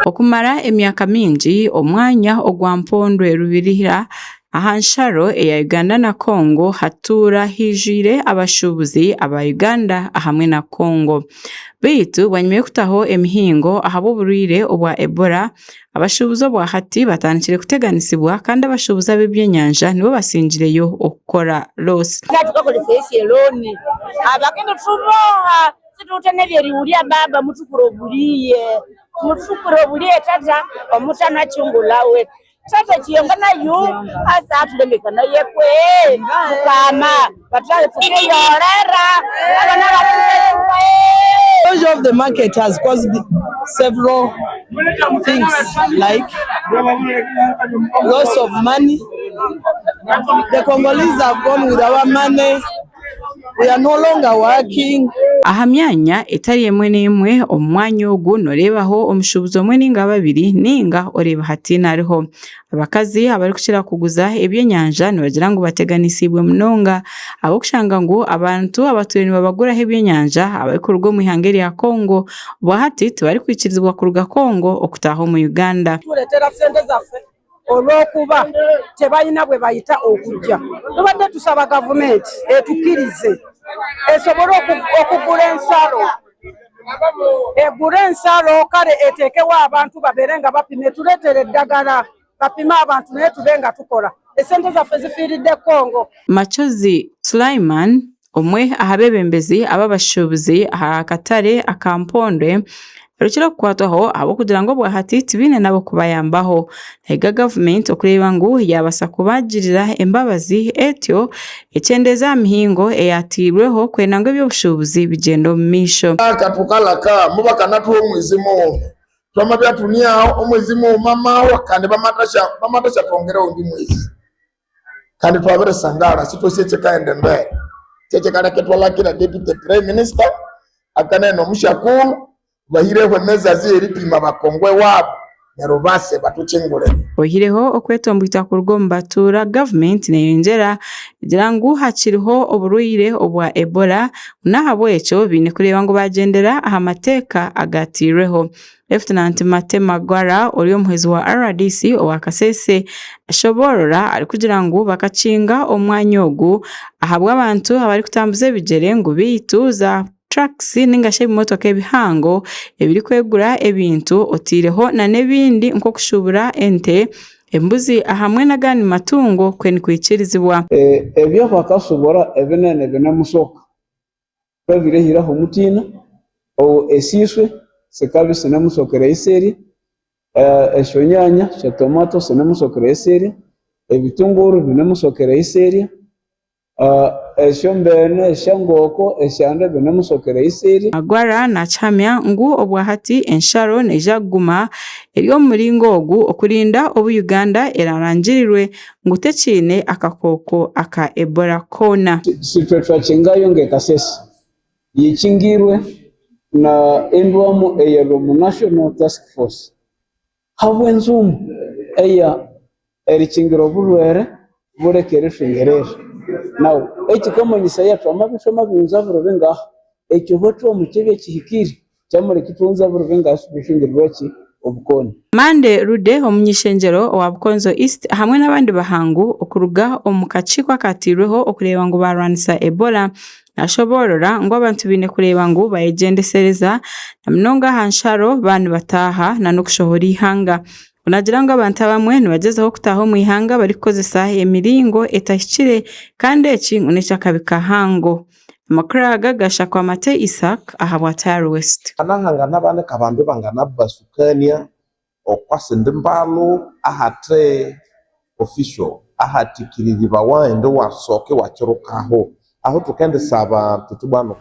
Okumara emyaka mingi omwanya ogwa mpondwe rubirira ahansharo eya Uganda na Congo hatura hijire abashubuzi aba Uganda hamwe na Congo bitu banyume kutaho emihingo ahabo burwire obwa Ebola abashubuzo bwa hati batanikire kuteganisibwa kandi abashubuza b'ebyenyanja nibo basinjireyo okukora loss tukakolesesye loni abakendo turoha situtene byeriulya baba mutukurobuliye tata omutana chungulawe tata chiyongana yu asa atulembekana yekwe kama batale tukiyorera abana batuse. Closure of the market has caused several things like loss of money. The Congolese have gone with our money. We are no longer working. Aha myanya etari emwe n'emwe omwanya ogu norebaho omushubuzo omwe ninga babiri ninga oreba hati nariho abakazi abari kukira kuguza ebyenyanja nibagira ngo bateganisibwe munonga abo kushanga ngo abantu abatureni babagura ebyenyanja abari kurugo mu ihangeri ya Congo bo hati tubari kwikirizwa kuruga Congo okutaho mu Uganda tuletera sente zaffe olwokuba tebalina bwe bayita okujja tubadde tusaba gavumenti etukirize esobole okugula ensalo egula ensalo kale eteekewo abantu babeere nga bapime tuleetere eddagala bapime abantu naye tube nga tukola esente zaffe zifiiridde Congo. Machozi Sulaiman omwe ahabebembezi ababashubuzi aha akatare akampondwe rukira kukwataho abo kugira ngo bwa hati tibine nabo kubayambaho ega government okureba ngo yabasa kubagirira embabazi etyo ekyendeza mihingo eyatirweho kwenanga ebyobushubuzi bigendo misho akatukalaka mubaka natu omwizimo twama byatuniaho omwizimo mama wakande bamatasha tongera undi mwizi kandi twabere sangara sitose chekaende mbere chekala ketwalakira deputy prime minister akaneno mushakulu bahireho meza ziripima bakongwe wabo nerobase batuchingure ohireho okwetombwita kurwo mbatura government neyongera igira ngo hakiriho oburwire obwa Ebola nahabo echo bine kureba ngo bagendera aha mateka agatireho Lieutenant Matema Gwara ori omuhezi wa RDC owa Kasese ashoborora ari kugira ngo bakacinga omwanya ogu ahabwa abantu abari kutambuza ebigere ngo bituza trucks ningashe bimotoka ebihango ebiri kwegura ebintu otireho na nebindi nko kushubura ente embuzi ahamwe nagani matungo kweni kwikirizibwa ebyo bakashubura ebinene binamusoka babirehiraho mutina o esiswe sekabise namusokera iseri eshonyanya sha tomato senamusokera iseri ebitunguru binamusokera iseri eshombene eshangoko eshande benamusokera iseri Agwara na chamya ngu obwa hati ensharo nejaguma eriyo muringo ogu okurinda obu Uganda erarangirirwe ngutechine akakoko aka Ebola kona sitwetwa chingayo ngekasese yichingirwe na endwamu eyalo National Task Force habwenzumu eya erichingiro bulwere burekere fingerere now ekikomanyisa yatu amabishoma binza burubenga ekyo boto mukebe kihikiri cyamure kitunza burubenga bishingirwaki obukoni Mande Rude omunyishenjero wa Bukonzo East hamwe n'abandi bahangu okuruga omukachikwa katirweho okureba ngo barwanisa Ebola ashoborora ngo abantu bine kureba ngo bayegendesereza namnonga hansharo bantu bataha na nokushohora ihanga unagira ngo abantu bamwe nibagezeho kutaho mu ihanga bari kozesa emiringo etashikire kandi eki unecha kabika hango Makraga gasha kwa Mate Isaac ahabwa Tire West anahanga nabane kabambe bangana basukania okwasende mbalo ahate official ahati kiririba waende wasoke wakirukaho aho tukende saba tutubano